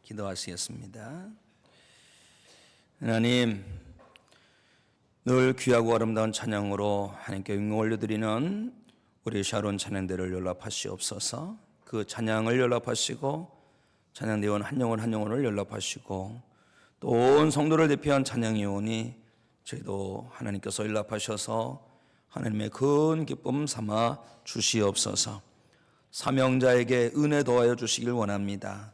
기도하시겠습니다. 하나님, 늘 귀하고 아름다운 찬양으로 하나님께 영광 올려드리는 우리 샤론 찬양대를 연락하시옵소서. 그 찬양을 연락하시고 찬양대원 한 영혼 한 영혼을 연락하시고 또 온 성도를 대표한 찬양위원이 저희도 하나님께서 연락하셔서 하나님의 큰 기쁨 삼아 주시옵소서. 사명자에게 은혜 더하여 주시길 원합니다.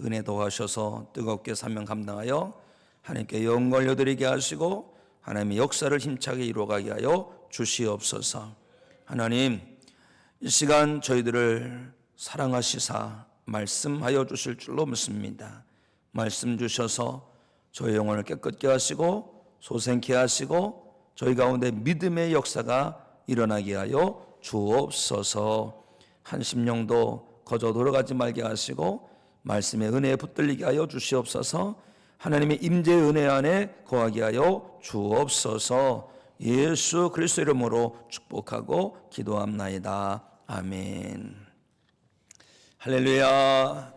은혜 더하셔서 뜨겁게 사명 감당하여 하나님께 영광 올려드리게 하시고 하나님의 역사를 힘차게 이루어가게 하여 주시옵소서. 하나님, 이 시간 저희들을 사랑하시사 말씀하여 주실 줄로 믿습니다. 말씀 주셔서 저희 영혼을 깨끗게 하시고 소생케 하시고 저희 가운데 믿음의 역사가 일어나게 하여 주옵소서. 한 심령도 거저 돌아가지 말게 하시고 말씀의 은혜에 붙들리게 하여 주시옵소서. 하나님의 임재의 은혜 안에 거하게 하여 주옵소서. 예수 그리스도 이름으로 축복하고 기도합나이다. 아멘. 할렐루야.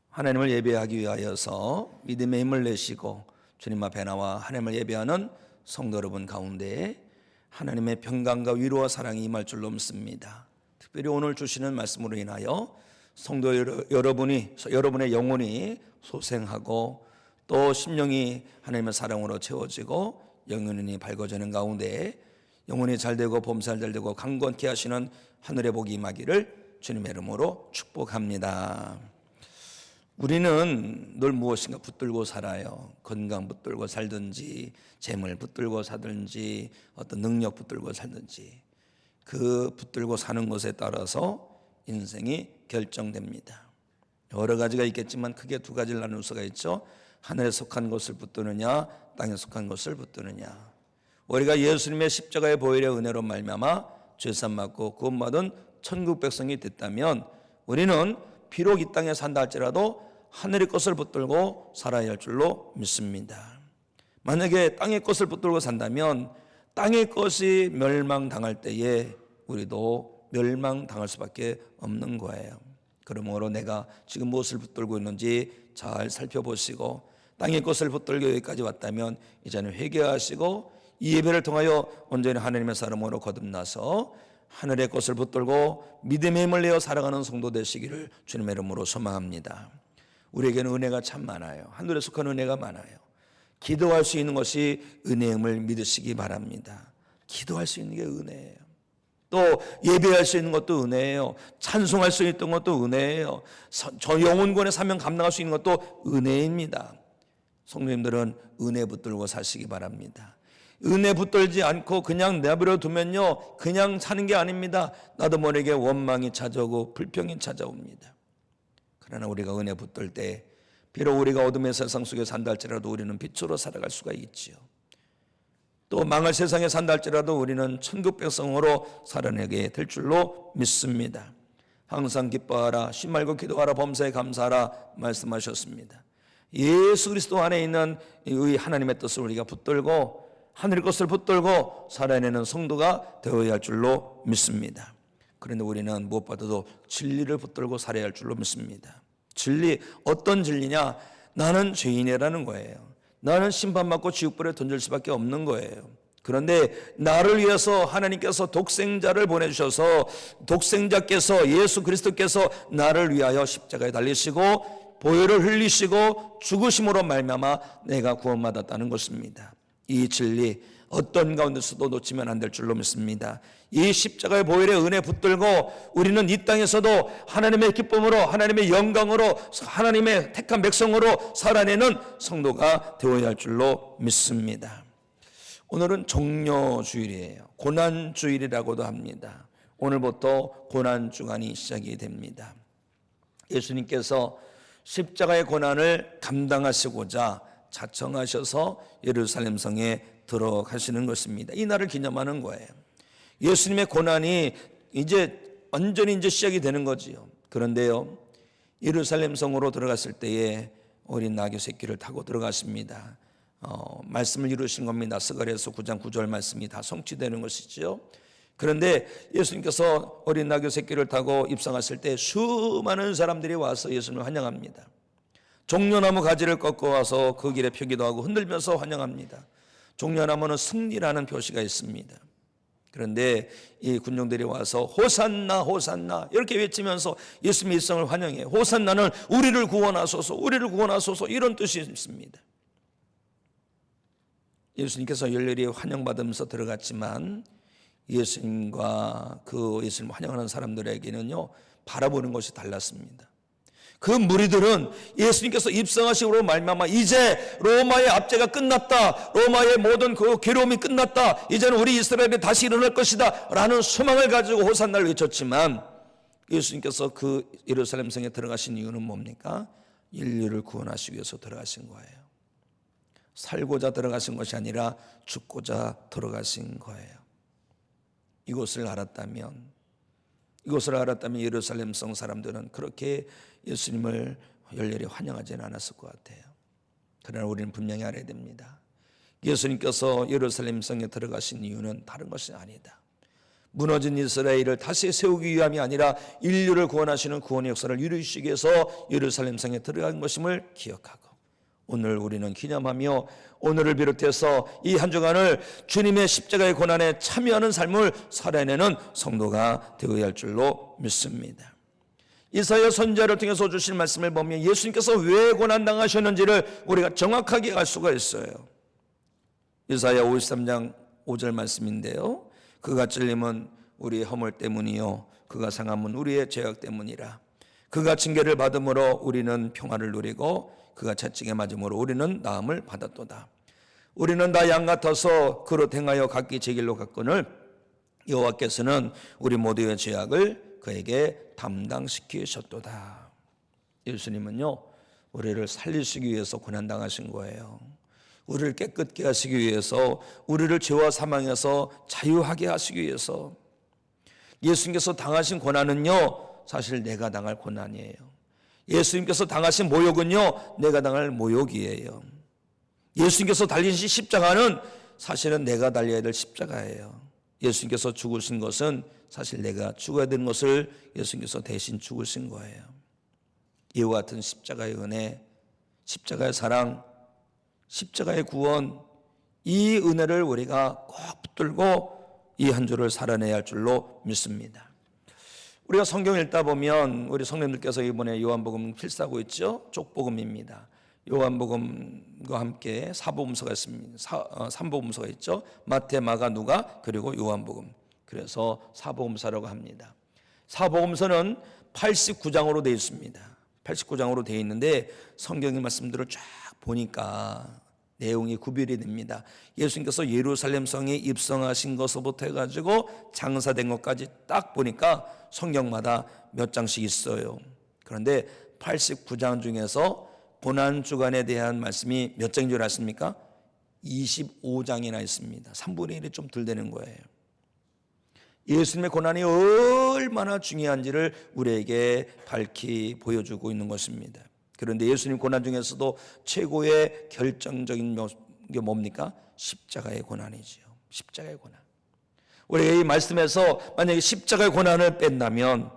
하나님을 예배하기 위하여서 믿음의 힘을 내시고 주님 앞에 나와 하나님을 예배하는 성도 여러분 가운데 하나님의 평강과 위로와 사랑이 임할 줄로 믿습니다. 특별히 오늘 주시는 말씀으로 인하여 성도 여러분의 영혼이 소생하고 또 심령이 하나님의 사랑으로 채워지고 영혼이 밝아지는 가운데 영혼이 잘되고 범살 잘되고 강건케 하시는 하늘의 복이 임하기를 주님의 이름으로 축복합니다. 우리는 늘 무엇인가 붙들고 살아요. 건강 붙들고 살든지 재물 붙들고 살든지 어떤 능력 붙들고 살든지 그 붙들고 사는 것에 따라서 인생이 결정됩니다. 여러 가지가 있겠지만 크게 두 가지를 나눌 수가 있죠. 하늘에 속한 것을 붙드느냐 땅에 속한 것을 붙드느냐. 우리가 예수님의 십자가의 보혈의 은혜로 말미암아 죄산 받고 구원받은 천국 백성이 됐다면 우리는 비록 이 땅에 산다 할지라도 하늘의 것을 붙들고 살아야 할 줄로 믿습니다. 만약에 땅의 것을 붙들고 산다면 땅의 것이 멸망당할 때에 우리도 멸망당할 수밖에 없는 거예요. 그러므로 내가 지금 무엇을 붙들고 있는지 잘 살펴보시고 땅의 것을 붙들고 여기까지 왔다면 이제는 회개하시고 이 예배를 통하여 온전히 하나님의 사람으로 거듭나서 하늘의 것을 붙들고 믿음의 힘을 내어 살아가는 성도 되시기를 주님의 이름으로 소망합니다. 우리에게는 은혜가 참 많아요. 하늘에 속한 은혜가 많아요. 기도할 수 있는 것이 은혜임을 믿으시기 바랍니다. 기도할 수 있는 게 은혜예요. 또 예배할 수 있는 것도 은혜예요. 찬송할 수 있는 것도 은혜예요. 저 영혼권의 사명 감당할 수 있는 것도 은혜입니다. 성도님들은 은혜 붙들고 사시기 바랍니다. 은혜 붙들지 않고 그냥 내버려 두면요 그냥 사는 게 아닙니다. 나도 모르게 원망이 찾아오고 불평이 찾아옵니다. 그러나 우리가 은혜 붙들 때 비록 우리가 어둠의 세상 속에 산다 할지라도 우리는 빛으로 살아갈 수가 있지요. 또 망할 세상에 산다 할지라도 우리는 천국 백성으로 살아내게 될 줄로 믿습니다. 항상 기뻐하라, 쉬 말고 기도하라, 범사에 감사하라 말씀하셨습니다. 예수 그리스도 안에 있는 이 하나님의 뜻을 우리가 붙들고 하늘의 것을 붙들고 살아내는 성도가 되어야 할 줄로 믿습니다. 그런데 우리는 무엇보다도 진리를 붙들고 살아야 할 줄로 믿습니다. 진리, 어떤 진리냐? 나는 죄인이라는 거예요. 나는 심판받고 지옥불에 던질 수밖에 없는 거예요. 그런데 나를 위해서 하나님께서 독생자를 보내주셔서 독생자께서 예수 그리스도께서 나를 위하여 십자가에 달리시고 보혈을 흘리시고 죽으심으로 말미암아 내가 구원받았다는 것입니다. 이 진리 어떤 가운데서도 놓치면 안 될 줄로 믿습니다. 이 십자가의 보혈의 은혜 붙들고 우리는 이 땅에서도 하나님의 기쁨으로 하나님의 영광으로 하나님의 택한 백성으로 살아내는 성도가 되어야 할 줄로 믿습니다. 오늘은 종려주일이에요. 고난주일이라고도 합니다. 오늘부터 고난주간이 시작이 됩니다. 예수님께서 십자가의 고난을 감당하시고자 자청하셔서 예루살렘 성에 들어가시는 것입니다. 이 날을 기념하는 거예요. 예수님의 고난이 이제 완전히 시작이 되는 거지요. 그런데요, 예루살렘 성으로 들어갔을 때에 어린 나귀 새끼를 타고 들어갔습니다. 말씀을 이루신 겁니다. 스가랴서 9장 9절 말씀이 다 성취되는 것이죠. 그런데 예수님께서 어린 나귀 새끼를 타고 입성하실 때 수많은 사람들이 와서 예수님을 환영합니다. 종려나무 가지를 꺾어 와서 그 길에 펴기도 하고 흔들면서 환영합니다. 종려나무는 승리라는 표시가 있습니다. 그런데 이 군중들이 와서 호산나 호산나 이렇게 외치면서 예수님의 입성을 환영해. 호산나는 우리를 구원하소서, 우리를 구원하소서, 이런 뜻이 있습니다. 예수님께서 열렬히 환영받으면서 들어갔지만 예수님과 그 예수님 환영하는 사람들에게는요, 바라보는 것이 달랐습니다. 그 무리들은 예수님께서 입성하심으로 말미암아 이제 로마의 압제가 끝났다, 로마의 모든 그 괴로움이 끝났다, 이제는 우리 이스라엘이 다시 일어날 것이다 라는 소망을 가지고 호산나를 외쳤지만, 예수님께서 그 예루살렘 성에 들어가신 이유는 뭡니까? 인류를 구원하시기 위해서 들어가신 거예요. 살고자 들어가신 것이 아니라 죽고자 들어가신 거예요. 이것을 알았다면 예루살렘 성 사람들은 그렇게 예수님을 열렬히 환영하지는 않았을 것 같아요. 그러나 우리는 분명히 알아야 됩니다. 예수님께서 예루살렘 성에 들어가신 이유는 다른 것이 아니다. 무너진 이스라엘을 다시 세우기 위함이 아니라 인류를 구원하시는 구원의 역사를 이루시기 위해서 예루살렘 성에 들어간 것임을 기억하고, 오늘 우리는 기념하며 오늘을 비롯해서 이 한 주간을 주님의 십자가의 고난에 참여하는 삶을 살아내는 성도가 되어야 할 줄로 믿습니다. 이사야 선지자를 통해서 주신 말씀을 보면 예수님께서 왜 고난당하셨는지를 우리가 정확하게 알 수가 있어요. 이사야 53장 5절 말씀인데요, 그가 찔림은 우리의 허물 때문이요 그가 상함은 우리의 죄악 때문이라. 그가 징계를 받음으로 우리는 평화를 누리고 그가 채찍에 맞음으로 우리는 나음을 받았도다. 우리는 다 양 같아서 그로 행하여 각기 제 길로 갔거늘 여호와께서는 우리 모두의 죄악을 그에게 담당시키셨도다. 예수님은요, 우리를 살리시기 위해서 고난당하신 거예요. 우리를 깨끗게 하시기 위해서, 우리를 죄와 사망에서 자유하게 하시기 위해서. 예수님께서 당하신 고난은요, 사실 내가 당할 고난이에요. 예수님께서 당하신 모욕은요, 내가 당할 모욕이에요. 예수님께서 달리신 십자가는 사실은 내가 달려야 될 십자가예요. 예수님께서 죽으신 것은 사실 내가 죽어야 되는 것을 예수님께서 대신 죽으신 거예요. 이와 같은 십자가의 은혜, 십자가의 사랑, 십자가의 구원, 이 은혜를 우리가 꼭 붙들고 이 한 주를 살아내야 할 줄로 믿습니다. 우리가 성경 읽다 보면 우리 성령님께서 이번에 요한복음 필사하고 있죠. 족복음입니다. 요한복음과 함께 사복음서가 있습니다. 3복음서가 있죠. 마태, 마가, 누가, 그리고 요한복음. 그래서 사복음서라고 합니다. 사복음서는 89장으로 되어 있습니다. 89장으로 되어 있는데 성경의 말씀들을 쫙 보니까 내용이 구별이 됩니다. 예수님께서 예루살렘 성에 입성하신 것부터 해가지고 장사된 것까지 딱 보니까 성경마다 몇 장씩 있어요. 그런데 89장 중에서 고난주간에 대한 말씀이 몇 장인 줄 아십니까? 25장이나 있습니다. 3분의 1이 좀 덜 되는 거예요. 예수님의 고난이 얼마나 중요한지를 우리에게 밝히 보여주고 있는 것입니다. 그런데 예수님 고난 중에서도 최고의 결정적인 게 뭡니까? 십자가의 고난이죠. 십자가의 고난. 우리가 이 말씀에서 만약에 십자가의 고난을 뺀다면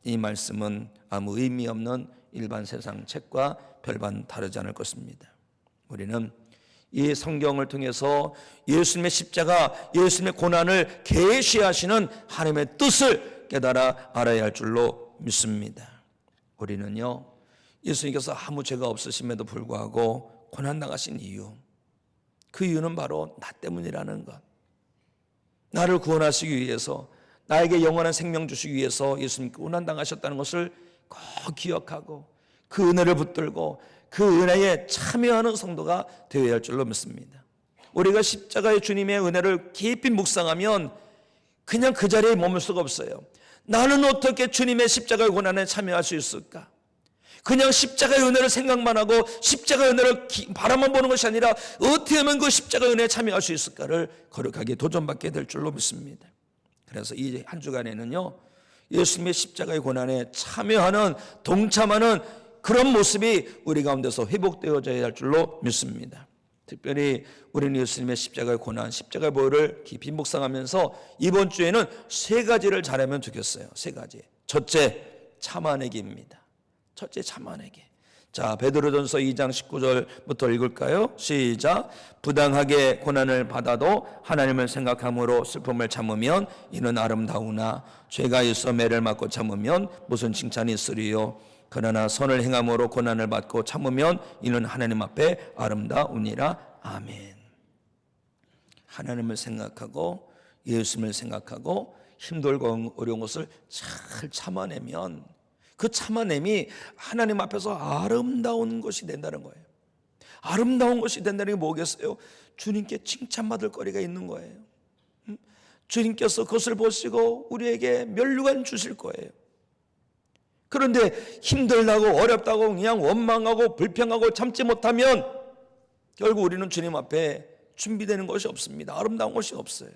이 말씀은 아무 의미 없는 일반 세상 책과 별반 다르지 않을 것입니다. 우리는 이 성경을 통해서 예수님의 십자가, 예수님의 고난을 계시하시는 하나님의 뜻을 깨달아 알아야 할 줄로 믿습니다. 우리는요, 예수님께서 아무 죄가 없으심에도 불구하고 고난당하신 이유, 그 이유는 바로 나 때문이라는 것. 나를 구원하시기 위해서, 나에게 영원한 생명 주시기 위해서 예수님께 고난당하셨다는 것을 꼭 기억하고 그 은혜를 붙들고 그 은혜에 참여하는 성도가 되어야 할 줄로 믿습니다. 우리가 십자가의 주님의 은혜를 깊이 묵상하면 그냥 그 자리에 머물 수가 없어요. 나는 어떻게 주님의 십자가의 고난에 참여할 수 있을까? 그냥 십자가의 은혜를 생각만 하고 십자가의 은혜를 바라만 보는 것이 아니라 어떻게 하면 그 십자가의 은혜에 참여할 수 있을까를 거룩하게 도전받게 될 줄로 믿습니다. 그래서 이 한 주간에는요, 예수님의 십자가의 고난에 참여하는, 동참하는 그런 모습이 우리 가운데서 회복되어져야 할 줄로 믿습니다. 특별히 우리는 예수님의 십자가의 고난, 십자가의 보혈을 깊이 묵상하면서 이번 주에는 세 가지를 잘하면 좋겠어요. 세 가지. 첫째, 참아내기입니다. 첫째, 참아내기. 자, 베드로전서 2장 19절부터 읽을까요? 시작. 부당하게 고난을 받아도 하나님을 생각함으로 슬픔을 참으면 이는 아름다우나 죄가 있어 매를 맞고 참으면 무슨 칭찬이 있으리요. 그러나 선을 행함으로 고난을 받고 참으면 이는 하나님 앞에 아름다우니라. 아멘. 하나님을 생각하고 예수님을 생각하고 힘들고 어려운 것을 잘 참아내면 그 참아냄이 하나님 앞에서 아름다운 것이 된다는 거예요. 아름다운 것이 된다는 게 뭐겠어요? 주님께 칭찬받을 거리가 있는 거예요. 주님께서 그것을 보시고 우리에게 면류관 주실 거예요. 그런데 힘들다고 어렵다고 그냥 원망하고 불평하고 참지 못하면 결국 우리는 주님 앞에 준비되는 것이 없습니다. 아름다운 것이 없어요.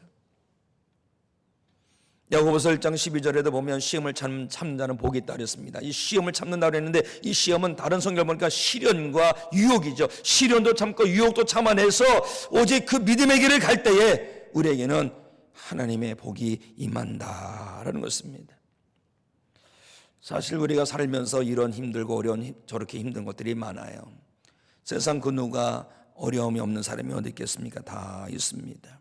야고보서 1장 12절에도 보면 시험을 참는 자는 복이 있다 그랬습니다. 이 시험을 참는다고 했는데 이 시험은 다른 성경 보니까 시련과 유혹이죠. 시련도 참고 유혹도 참아내서 오직 그 믿음의 길을 갈 때에 우리에게는 하나님의 복이 임한다라는 것입니다. 사실 우리가 살면서 이런 힘들고 어려운 저렇게 힘든 것들이 많아요. 세상 그 누가 어려움이 없는 사람이 어디 있겠습니까? 다 있습니다.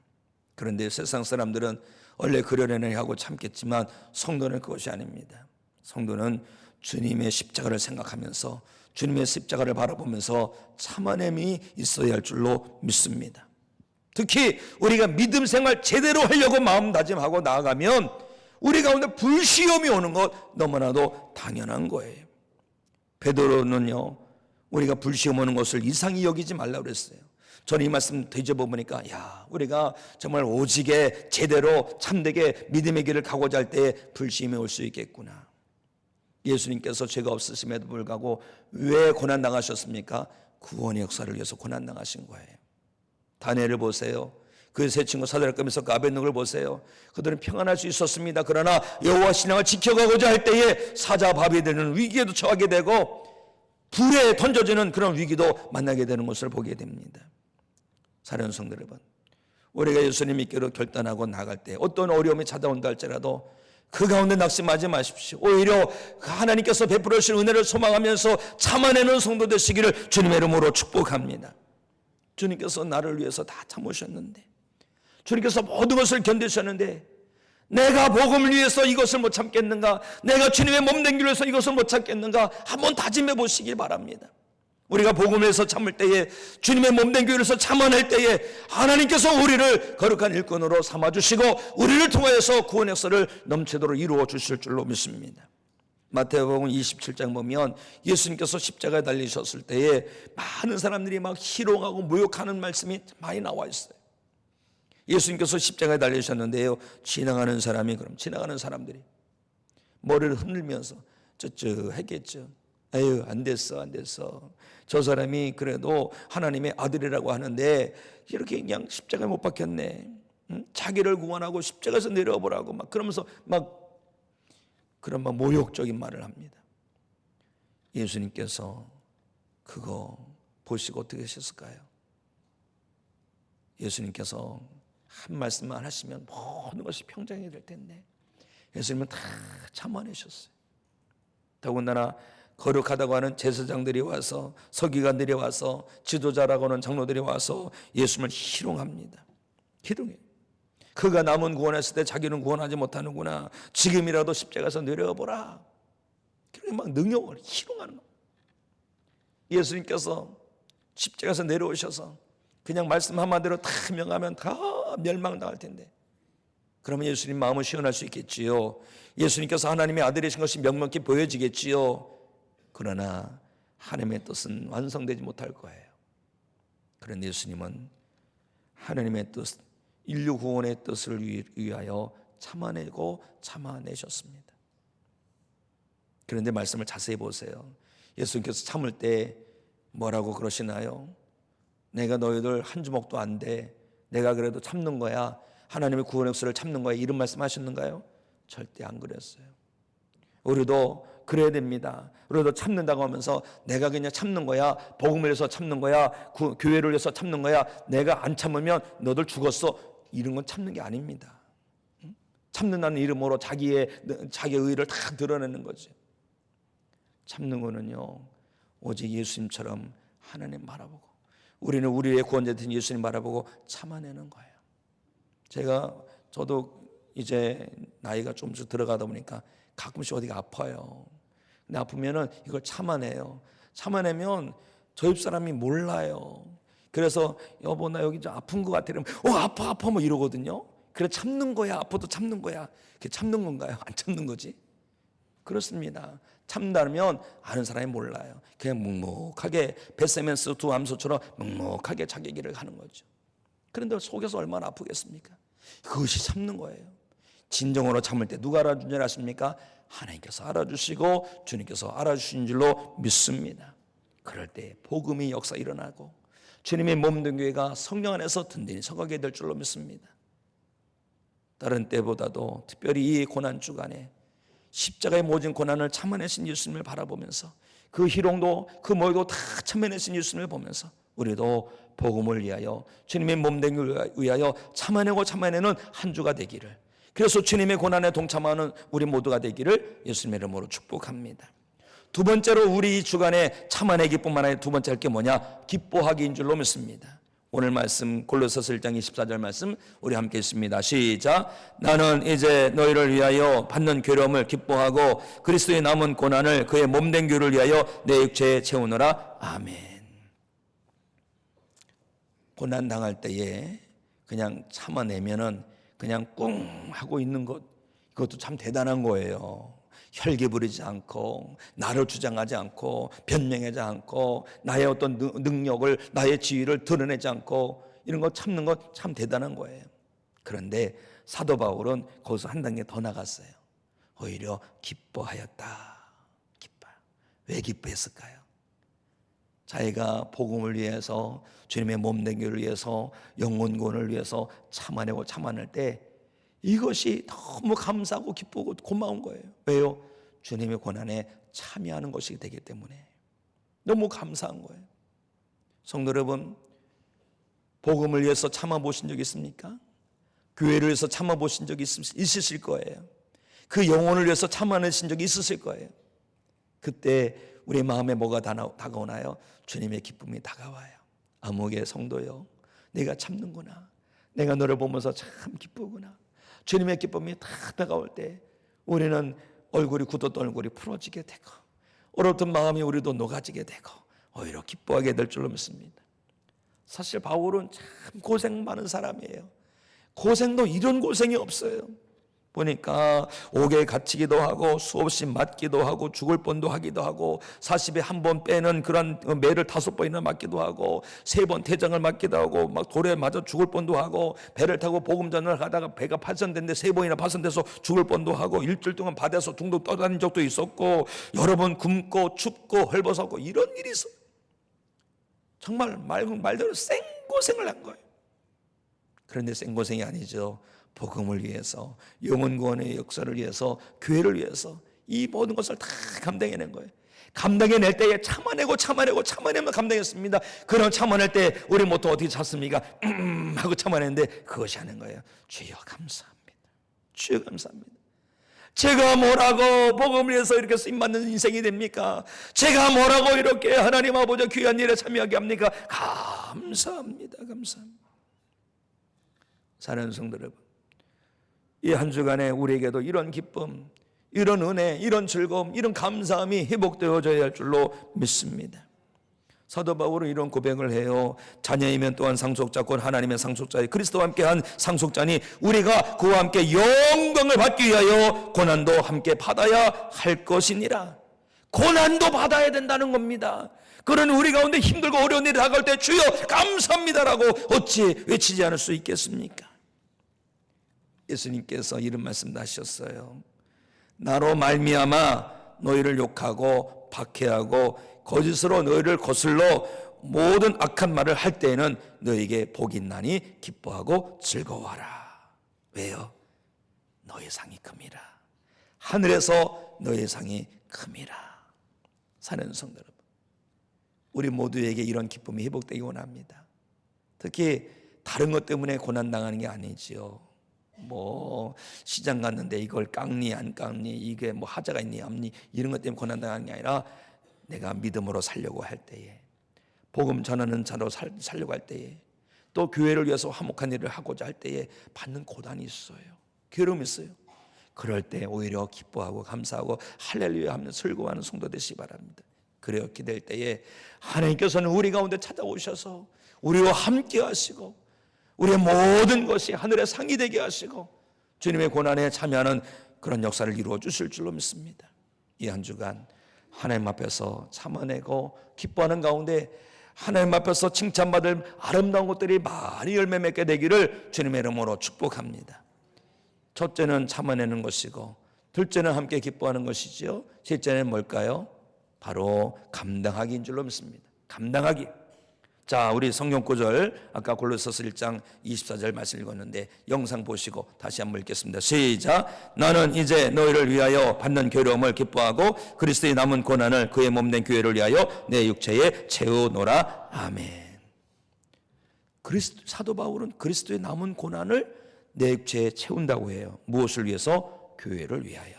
그런데 세상 사람들은 원래 그러려니 하고 참겠지만 성도는 그것이 아닙니다. 성도는 주님의 십자가를 생각하면서 주님의 십자가를 바라보면서 참아냄이 있어야 할 줄로 믿습니다. 특히 우리가 믿음 생활 제대로 하려고 마음 다짐하고 나아가면 우리 가운데 불시험이 오는 것 너무나도 당연한 거예요. 베드로는요, 우리가 불시험 오는 것을 이상히 여기지 말라고 그랬어요. 저는 이 말씀 되짚어 보니까 우리가 정말 오직에 제대로 참되게 믿음의 길을 가고자 할 때에 불시험이 올 수 있겠구나. 예수님께서 죄가 없으심에도 불구하고 왜 고난당하셨습니까? 구원의 역사를 위해서 고난당하신 거예요. 다니엘을 보세요. 그 세 친구 사드락과 메삭과 아벳느고를 보세요. 그들은 평안할 수 있었습니다. 그러나 여호와 신앙을 지켜가고자 할 때에 사자밥이 되는 위기에도 처하게 되고 불에 던져지는 그런 위기도 만나게 되는 것을 보게 됩니다. 사랑하는 성도 여러분, 우리가 예수님 믿기로 결단하고 나갈 때 어떤 어려움이 찾아온다 할지라도 그 가운데 낙심하지 마십시오. 오히려 하나님께서 베풀어 주실 은혜를 소망하면서 참아내는 성도 되시기를 주님의 이름으로 축복합니다. 주님께서 나를 위해서 다 참으셨는데, 주님께서 모든 것을 견디셨는데 내가 복음을 위해서 이것을 못 참겠는가, 내가 주님의 몸 된 길을 위해서 이것을 못 참겠는가 한번 다짐해 보시길 바랍니다. 우리가 복음을 위해서 참을 때에, 주님의 몸 된 교회를 위해서 참아낼 때에 하나님께서 우리를 거룩한 일꾼으로 삼아주시고 우리를 통하여서 구원 역사를 넘치도록 이루어 주실 줄로 믿습니다. 마태복음 27장 보면 예수님께서 십자가에 달리셨을 때에 많은 사람들이 막 희롱하고 모욕하는 말씀이 많이 나와 있어요. 예수님께서 십자가에 달리셨는데요, 지나가는 사람들이 머리를 흔들면서 쯧쯧했겠죠. 에휴, 안 됐어. 저 사람이 그래도 하나님의 아들이라고 하는데 이렇게 그냥 십자가에 못 박혔네. 응? 자기를 구원하고 십자가에서 내려보라고 막 그러면서 그런 모욕적인 말을 합니다. 예수님께서 그거 보시고 어떻게 하셨을까요? 예수님께서 한 말씀만 하시면 모든 것이 평정이 될 텐데 예수님은 다 참아내셨어요. 더군다나 거룩하다고 하는 제사장들이 와서, 서기관들이 와서, 지도자라고 하는 장로들이 와서 예수님을 희롱합니다. 희롱해요. 그가 남은 구원했을 때 자기는 구원하지 못하는구나, 지금이라도 십자가에서 내려보라, 그렇게 막 능욕을 희롱하는 거예요. 예수님께서 십자가에서 내려오셔서 그냥 말씀 한마디로 다 명하면 다 멸망당할 텐데, 그러면 예수님 마음은 시원할 수 있겠지요. 예수님께서 하나님의 아들이신 것이 명명히 보여지겠지요. 그러나 하나님의 뜻은 완성되지 못할 거예요. 그런데 예수님은 하나님의 뜻, 인류 구원의 뜻을 위하여 참아내고 참아내셨습니다. 그런데 말씀을 자세히 보세요. 예수님께서 참을 때 뭐라고 그러시나요? 내가 너희들 한 주먹도 안 돼, 내가 그래도 참는 거야, 하나님의 구원 역사를 참는 거야, 이런 말씀 하셨는가요? 절대 안 그랬어요. 우리도 그래야 됩니다. 우리도 참는다고 하면서 내가 그냥 참는 거야, 복음을 위해서 참는 거야, 교회를 위해서 참는 거야, 내가 안 참으면 너들 죽었어, 이런 건 참는 게 아닙니다. 참는다는 이름으로 자기의 의를 다 드러내는 거죠. 참는 거는요, 오직 예수님처럼 하나님 바라보고, 우리는 우리의 구원자된 예수님 바라보고 참아내는 거예요. 저도 이제 나이가 좀씩 들어가다 보니까 가끔씩 어디가 아파요. 근데 아프면은 이걸 참아내요. 참아내면 저 집사람이 몰라요. 그래서 여보 나 여기 좀 아픈 것 같아. 이러면 아파 뭐 이러거든요. 그래 참는 거야. 아파도 참는 거야. 그게 참는 건가요? 안 참는 거지? 그렇습니다. 참다면 아는 사람이 몰라요. 그냥 묵묵하게 벳세멘스 두 암소처럼 묵묵하게 자기 길을 가는 거죠. 그런데 속에서 얼마나 아프겠습니까? 그것이 참는 거예요. 진정으로 참을 때 누가 알아준 줄 아십니까? 하나님께서 알아주시고 주님께서 알아주신 줄로 믿습니다. 그럴 때 복음이 역사 일어나고 주님의 몸된 교회가 성령 안에서 든든히 서가게 될 줄로 믿습니다. 다른 때보다도 특별히 이 고난 주간에 십자가의 모든 고난을 참아내신 예수님을 바라보면서 그 희롱도 그 모욕도 다 참아내신 예수님을 보면서 우리도 복음을 위하여 주님의 몸된 교회를 위하여 참아내는 한 주가 되기를, 그래서 주님의 고난에 동참하는 우리 모두가 되기를 예수님의 이름으로 축복합니다. 두 번째로 우리 이 주간에 참아내기뿐만 아니라 두 번째 할 게 뭐냐? 기뻐하기인 줄로 믿습니다. 오늘 말씀 골로새서 1장 24절 말씀 우리 함께 읽습니다. 시작. 나는 이제 너희를 위하여 받는 괴로움을 기뻐하고 그리스도의 남은 고난을 그의 몸된 교를 위하여 내 육체에 채우노라. 아멘. 고난 당할 때에 그냥 참아내면은 그냥 꿍 하고 있는 것, 이것도 참 대단한 거예요. 혈기 부리지 않고 나를 주장하지 않고 변명하지 않고 나의 어떤 능력을, 나의 지위를 드러내지 않고 이런 거 참는 것 참 대단한 거예요. 그런데 사도 바울은 거기서 한 단계 더 나갔어요. 오히려 기뻐하였다. 기뻐요. 왜 기뻐했을까요? 자기가 복음을 위해서, 주님의 몸된 교를 위해서, 영혼 구원을 위해서 참아낼 때 이것이 너무 감사하고 기쁘고 고마운 거예요. 왜요? 주님의 고난에 참여하는 것이기 되기 때문에 너무 감사한 거예요. 성도 여러분, 복음을 위해서 참아보신 적 있습니까? 교회를 위해서 참아보신 적이 있으실 거예요. 그 영혼을 위해서 참아내신 적이 있으실 거예요. 그때 우리 마음에 뭐가 다가오나요? 주님의 기쁨이 다가와요. 아무개 성도요, 내가 참는구나, 내가 너를 보면서 참 기쁘구나. 주님의 기쁨이 다 다가올 때 우리는 얼굴이 굳었던 얼굴이 풀어지게 되고 얼었던 마음이 우리도 녹아지게 되고 오히려 기뻐하게 될 줄로 믿습니다. 사실 바울은 참 고생 많은 사람이에요. 고생도 이런 고생이 없어요. 보니까 옥에 갇히기도 하고 수없이 맞기도 하고 죽을 뻔도 하기도 하고 40에 한 번 빼는 그런 매를 5번이나 맞기도 하고 3번 태장을 맞기도 하고 막 돌에 맞아 죽을 뻔도 하고 배를 타고 복음전을 하다가 배가 파손됐는데 3번이나 파손돼서 죽을 뻔도 하고 일주일 동안 바다에서 둥둥 떠다닌 적도 있었고 여러 번 굶고 춥고 헐벗었고 이런 일이 있어요. 정말 말대로 생고생을 한 거예요. 그런데 생고생이 아니죠. 복음을 위해서, 영혼 구원의 역사를 위해서, 교회를 위해서 이 모든 것을 다 감당해낸 거예요. 감당해낼 때에 참아내면 감당했습니다. 그럼 참아낼 때 우리 모두 어떻게 찾습니까? 하고 참아내는데 그것이 하는 거예요. 주여 감사합니다. 주여 감사합니다. 제가 뭐라고 복음을 위해서 이렇게 쓰임받는 인생이 됩니까? 제가 뭐라고 이렇게 하나님 아버지 귀한 일에 참여하게 합니까? 감사합니다. 감사합니다. 사랑하는 성도 여러분, 이 한 주간에 우리에게도 이런 기쁨, 이런 은혜, 이런 즐거움, 이런 감사함이 회복되어져야 할 줄로 믿습니다. 사도 바울은 이런 고백을 해요. 자녀이면 또한 상속자, 곧 하나님의 상속자의 그리스도와 함께한 상속자니 우리가 그와 함께 영광을 받기 위하여 고난도 함께 받아야 할 것이니라. 고난도 받아야 된다는 겁니다. 그런 우리 가운데 힘들고 어려운 일이 다가올 때 주여 감사합니다라고 어찌 외치지 않을 수 있겠습니까? 예수님께서 이런 말씀도 하셨어요. 나로 말미암아 너희를 욕하고 박해하고 거짓으로 너희를 거슬러 모든 악한 말을 할 때에는 너희에게 복이 있나니 기뻐하고 즐거워하라. 왜요? 너희 상이 큽니다. 하늘에서 너희 상이 큼이라. 사는 성도 여러분, 우리 모두에게 이런 기쁨이 회복되기 원합니다. 특히 다른 것 때문에 고난당하는 게 아니지요. 뭐 시장 갔는데 이걸 깎니 안 깎니, 이게 뭐 하자가 있니 없니, 이런 것 때문에 고난당하는 게 아니라 내가 믿음으로 살려고 할 때에, 복음 전하는 자로 살려고 할 때에, 또 교회를 위해서 화목한 일을 하고자 할 때에 받는 고난이 있어요. 괴로움이 있어요. 그럴 때 오히려 기뻐하고 감사하고 할렐루야 하며 슬거워하는 성도 되시기 바랍니다. 그렇게 될 때에 하나님께서는 우리 가운데 찾아오셔서 우리와 함께 하시고 우리의 모든 것이 하늘의 상이 되게 하시고 주님의 고난에 참여하는 그런 역사를 이루어 주실 줄로 믿습니다. 이 한 주간 하나님 앞에서 참아내고 기뻐하는 가운데 하나님 앞에서 칭찬받을 아름다운 것들이 많이 열매 맺게 되기를 주님의 이름으로 축복합니다. 첫째는 참아내는 것이고, 둘째는 함께 기뻐하는 것이지요. 셋째는 뭘까요? 바로 감당하기인 줄로 믿습니다. 감당하기. 자, 우리 성경 구절 아까 골로새서 1장 24절 말씀 읽었는데 영상 보시고 다시 한번 읽겠습니다. 시작. 나는 이제 너희를 위하여 받는 괴로움을 기뻐하고 그리스도의 남은 고난을 그의 몸된 교회를 위하여 내 육체에 채우노라. 아멘. 사도 바울은 그리스도의 남은 고난을 내 육체에 채운다고 해요. 무엇을 위해서? 교회를 위하여.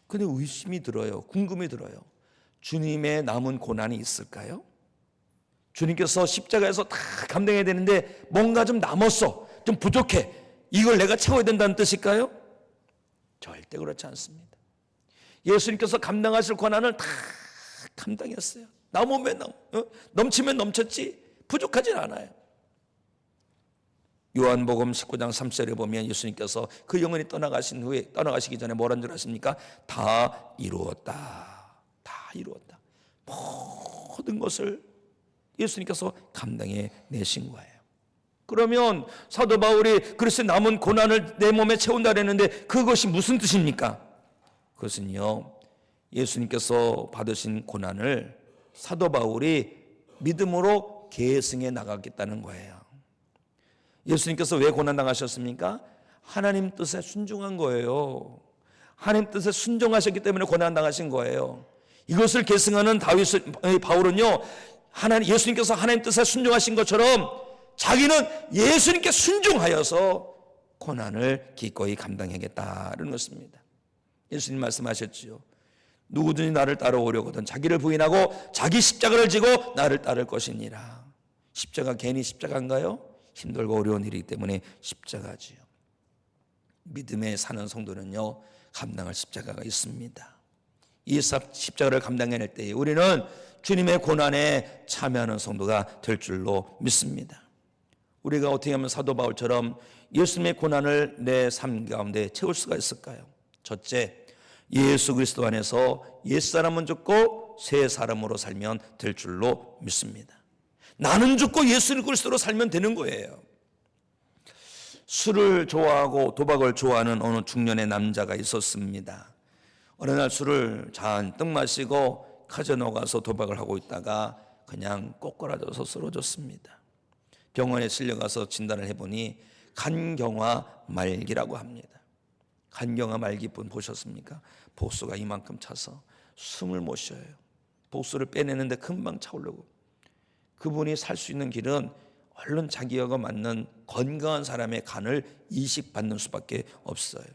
근데 의심이 들어요. 궁금이 들어요. 주님의 남은 고난이 있을까요? 주님께서 십자가에서 다 감당해야 되는데 뭔가 좀 남았어, 좀 부족해, 이걸 내가 채워야 된다는 뜻일까요? 절대 그렇지 않습니다. 예수님께서 감당하실 고난을 다 감당했어요. 남으면 넘치면 넘쳤지 부족하진 않아요. 요한복음 19장 3절에 보면 예수님께서 그 영혼이 떠나가시기 전에 뭐라는 줄 아십니까? 다 이루었다. 다 이루었다. 모든 것을 예수님께서 감당해 내신 거예요. 그러면 사도 바울이 그리스도의 남은 고난을 내 몸에 채운다 그랬는데 그것이 무슨 뜻입니까? 그것은요, 예수님께서 받으신 고난을 사도 바울이 믿음으로 계승해 나가겠다는 거예요. 예수님께서 왜 고난당하셨습니까? 하나님 뜻에 순종한 거예요. 하나님 뜻에 순종하셨기 때문에 고난당하신 거예요. 이것을 계승하는 바울은요, 예수님께서 하나님 뜻에 순종하신 것처럼 자기는 예수님께 순종하여서 고난을 기꺼이 감당하겠다는 것입니다. 예수님 말씀하셨지요. 누구든지 나를 따라오려거든 자기를 부인하고 자기 십자가를 지고 나를 따를 것이니라. 십자가 괜히 십자가인가요? 힘들고 어려운 일이기 때문에 십자가지요. 믿음에 사는 성도는요, 감당할 십자가가 있습니다. 이 십자가를 감당해낼 때에 우리는 주님의 고난에 참여하는 성도가 될 줄로 믿습니다. 우리가 어떻게 하면 사도 바울처럼 예수님의 고난을 내 삶 가운데 채울 수가 있을까요? 첫째, 예수 그리스도 안에서 옛사람은 죽고 새 사람으로 살면 될 줄로 믿습니다. 나는 죽고 예수 그리스도로 살면 되는 거예요. 술을 좋아하고 도박을 좋아하는 어느 중년의 남자가 있었습니다. 어느 날 술을 잔뜩 마시고 카지노 가서 도박을 하고 있다가 그냥 꼬꾸라져서 쓰러졌습니다. 병원에 실려가서 진단을 해보니 간경화 말기라고 합니다. 간경화 말기분 보셨습니까? 복수가 이만큼 차서 숨을 못 쉬어요. 복수를 빼내는데 금방 차오르고, 그분이 살 수 있는 길은 얼른 자기하고 맞는 건강한 사람의 간을 이식받는 수밖에 없어요.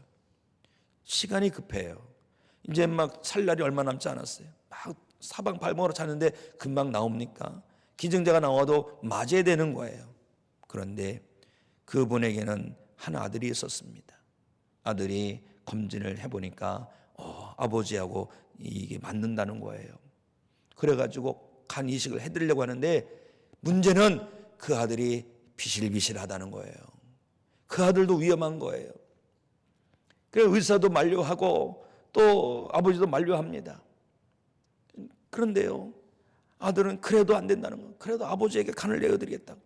시간이 급해요. 이제 막 살 날이 얼마 남지 않았어요. 막 사방팔방으로 자는데 금방 나옵니까? 기증자가 나와도 맞아야 되는 거예요. 그런데 그분에게는 한 아들이 있었습니다. 아들이 검진을 해보니까 아버지하고 이게 맞는다는 거예요. 그래가지고 간 이식을 해드리려고 하는데 문제는 그 아들이 비실비실하다는 거예요. 그 아들도 위험한 거예요. 그래서 의사도 만류하고 또 아버지도 만류합니다. 그런데요, 아들은 그래도 안 된다는 거예요. 그래도 아버지에게 간을 내어드리겠다고.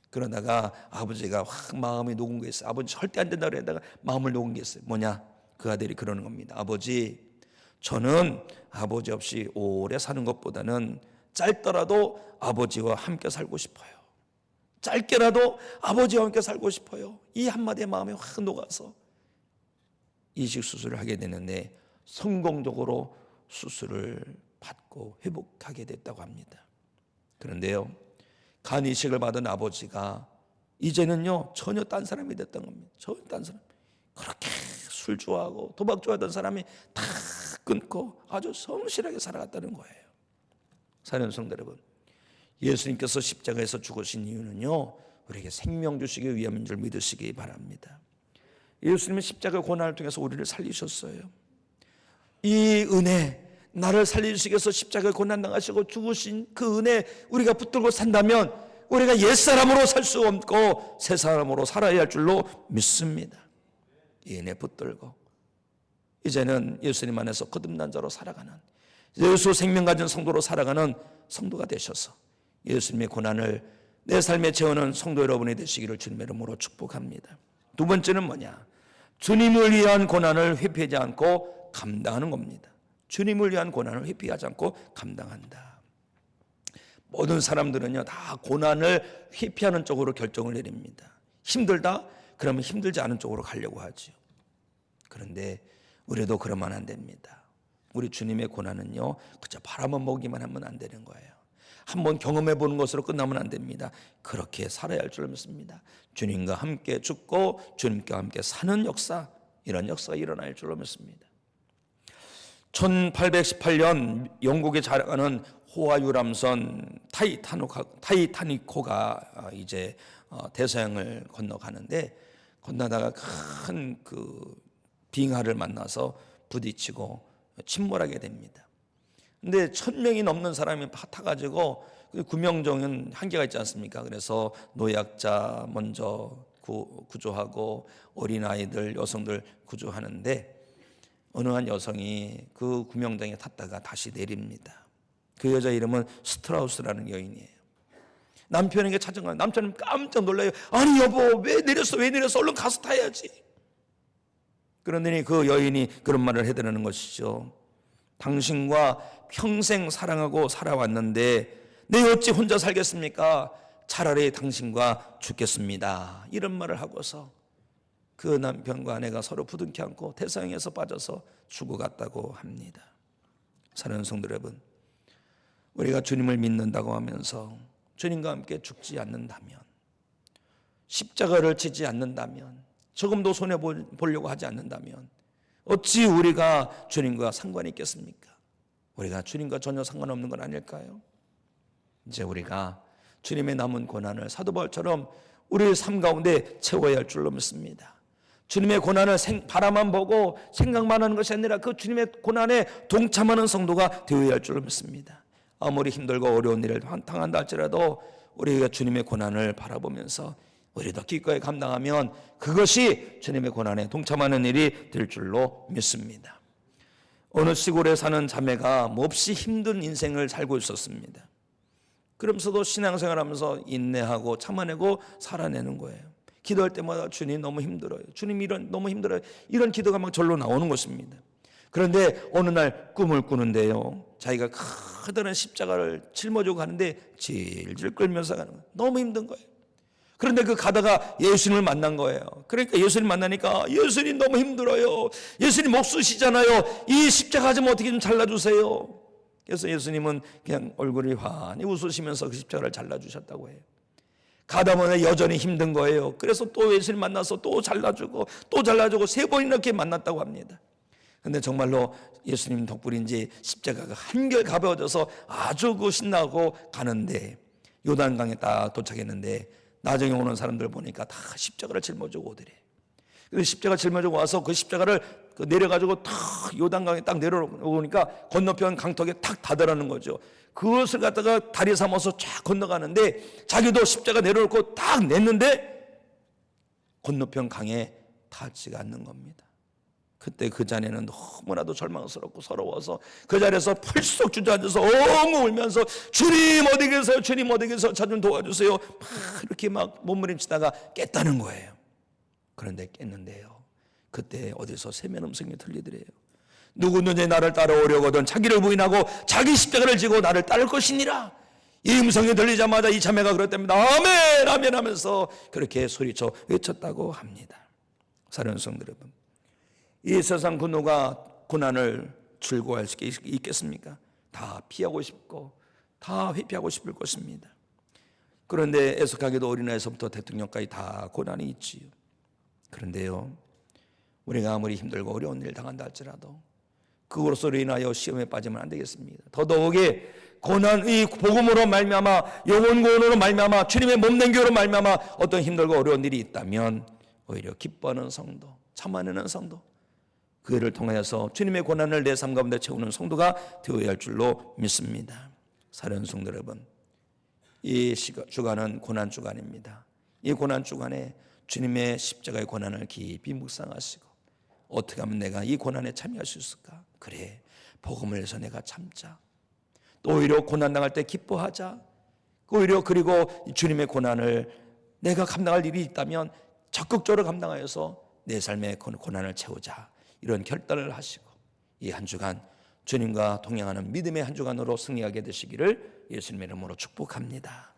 그러다가 아버지가 확 마음이 녹은 게 있어요. 아버지 절대 안 된다고 그러다가 마음을 녹은 게 있어요. 뭐냐? 그 아들이 그러는 겁니다. 아버지, 저는 아버지 없이 오래 사는 것보다는 짧더라도 아버지와 함께 살고 싶어요. 짧게라도 아버지와 함께 살고 싶어요. 이 한마디의 마음에 확 녹아서 이식 수술을 하게 되는데 성공적으로 수술을 받고 회복하게 됐다고 합니다. 그런데요, 간 이식을 받은 아버지가 이제는요 전혀 딴 사람이 됐던 겁니다. 전혀 딴 사람. 그렇게 술 좋아하고 도박 좋아하던 사람이 다 끊고 아주 성실하게 살아갔다는 거예요. 사랑하는 성도 여러분, 예수님께서 십자가에서 죽으신 이유는요 우리에게 생명 주시기 위함인 줄 믿으시기 바랍니다. 예수님은 십자가 고난을 통해서 우리를 살리셨어요. 이 은혜, 나를 살리시기 위해서 십자가 고난 당하시고 죽으신 그 은혜 우리가 붙들고 산다면 우리가 옛사람으로 살 수 없고 새 사람으로 살아야 할 줄로 믿습니다. 이 은혜 붙들고 이제는 예수님 안에서 거듭난 자로 살아가는, 예수 생명 가진 성도로 살아가는 성도가 되셔서 예수님의 고난을 내 삶에 채우는 성도 여러분이 되시기를 주님의 이름으로 축복합니다. 두 번째는 뭐냐? 주님을 위한 고난을 회피하지 않고 감당하는 겁니다. 주님을 위한 고난을 회피하지 않고 감당한다. 모든 사람들은요 다 고난을 회피하는 쪽으로 결정을 내립니다. 힘들다? 그러면 힘들지 않은 쪽으로 가려고 하죠. 그런데 우리도 그러면 안 됩니다. 우리 주님의 고난은요 그저 바라만 보기만 하면 안 되는 거예요. 한번 경험해 보는 것으로 끝나면 안 됩니다. 그렇게 살아야 할 줄 믿습니다. 주님과 함께 죽고 주님과 함께 사는 역사, 이런 역사가 일어날 줄로 믿습니다. 1818년 영국에 자랑하는 호화 유람선 타이타니코가 이제 대서양을 건너가는데 건너다가 큰 그 빙하를 만나서 부딪히고 침몰하게 됩니다. 근데 1000명이 넘는 사람이 타가지고 구명정은 한계가 있지 않습니까? 그래서 노약자 먼저 구조하고 어린아이들, 여성들 구조하는데 어느 한 여성이 그 구명정에 탔다가 다시 내립니다. 그 여자 이름은 스트라우스라는 여인이에요. 남편에게 찾아가요. 남편은 깜짝 놀라요. 아니 여보, 왜 내렸어? 얼른 가서 타야지. 그러더니 그 여인이 그런 말을 해드리는 것이죠. 당신과 평생 사랑하고 살아왔는데 내 어찌 혼자 살겠습니까? 차라리 당신과 죽겠습니다. 이런 말을 하고서 그 남편과 아내가 서로 부둥켜 안고 대서양에서 빠져서 죽어갔다고 합니다. 사랑하는 성도 여러분, 우리가 주님을 믿는다고 하면서 주님과 함께 죽지 않는다면, 십자가를 지지 않는다면, 조금도 손해보려고 하지 않는다면 어찌 우리가 주님과 상관이 있겠습니까? 우리가 주님과 전혀 상관없는 건 아닐까요? 이제 우리가 주님의 남은 고난을 사도 바울처럼 우리의 삶 가운데 채워야 할 줄로 믿습니다. 주님의 고난을 바라만 보고 생각만 하는 것이 아니라 그 주님의 고난에 동참하는 성도가 되어야 할 줄로 믿습니다. 아무리 힘들고 어려운 일을 당한다 할지라도 우리가 주님의 고난을 바라보면서 우리도 기꺼이 감당하면 그것이 주님의 고난에 동참하는 일이 될 줄로 믿습니다. 어느 시골에 사는 자매가 몹시 힘든 인생을 살고 있었습니다. 그러면서도 신앙생활하면서 인내하고 참아내고 살아내는 거예요. 기도할 때마다 주님 너무 힘들어요. 주님 너무 힘들어요. 이런 기도가 막 절로 나오는 것입니다. 그런데 어느 날 꿈을 꾸는데요, 자기가 커다란 십자가를 짊어지고 가는데 질질 끌면서 가는 거예요. 너무 힘든 거예요. 그런데 그 가다가 예수님을 만난 거예요. 그러니까 예수님 만나니까 예수님 너무 힘들어요. 예수님 목 쓰시잖아요. 이 십자가 좀 어떻게 좀 잘라주세요. 그래서 예수님은 그냥 얼굴이 환히 웃으시면서 그 십자가를 잘라주셨다고 해요. 가다 보면 여전히 힘든 거예요. 그래서 또 예수님 만나서 또 잘라주고 또 잘라주고 3번 이렇게 만났다고 합니다. 근데 정말로 예수님 덕분인지 십자가가 한결 가벼워져서 아주 신나고 가는데 요단강에 딱 도착했는데 나중에 오는 사람들 보니까 다 십자가를 짊어지고 오더래. 그래서 십자가 짊어지고 와서 그 십자가를 내려가지고 탁 요단강에 딱 내려오니까 건너편 강턱에 탁 닫으라는 거죠. 그것을 갖다가 다리 삼아서 쫙 건너가는데 자기도 십자가 내려놓고 딱 냈는데 건너편 강에 닿지가 않는 겁니다. 그때 그 자네는 너무나도 절망스럽고 서러워서 그 자리에서 펄썩 주저앉아서 엉엉 울면서 주님 어디 계세요? 주님 어디 계세요? 저 좀 도와주세요. 막 이렇게 막 몸부림치다가 깼다는 거예요. 그런데 깼는데요, 그때 어디서 세면 음성이 들리더래요. 누구든지 나를 따라오려거든 자기를 부인하고 자기 십자가를 지고 나를 따를 것이니라. 이 음성이 들리자마자 이 자매가 그랬답니다. 아멘 아멘 하면서 그렇게 소리쳐 외쳤다고 합니다. 사랑하는 성도 여러분, 이 세상 그 누가 고난을 즐거워할 수 있겠습니까? 다 피하고 싶고 다 회피하고 싶을 것입니다. 그런데 애석하게도 어린아이에서부터 대통령까지 다 고난이 있지요. 그런데요, 우리가 아무리 힘들고 어려운 일을 당한다 할지라도 그것으로 인하여 시험에 빠지면 안 되겠습니다. 더더욱이 고난의 복음으로 말미암아 영혼 구원으로 말미암아 주님의 몸된 교회로 말미암아 어떤 힘들고 어려운 일이 있다면 오히려 기뻐하는 성도, 참아내는 성도, 그 일을 통하여서 주님의 고난을 내 삶 가운데 채우는 성도가 되어야 할 줄로 믿습니다. 사랑하는 성도 여러분, 이 주간은 고난 주간입니다. 이 고난 주간에 주님의 십자가의 고난을 깊이 묵상하시고 어떻게 하면 내가 이 고난에 참여할 수 있을까? 그래, 복음을 위해서 내가 참자. 또 오히려 고난 당할 때 기뻐하자. 오히려 그리고 주님의 고난을 내가 감당할 일이 있다면 적극적으로 감당하여서 내 삶의 고난을 채우자. 이런 결단을 하시고 이 한 주간 주님과 동행하는 믿음의 한 주간으로 승리하게 되시기를 예수님의 이름으로 축복합니다.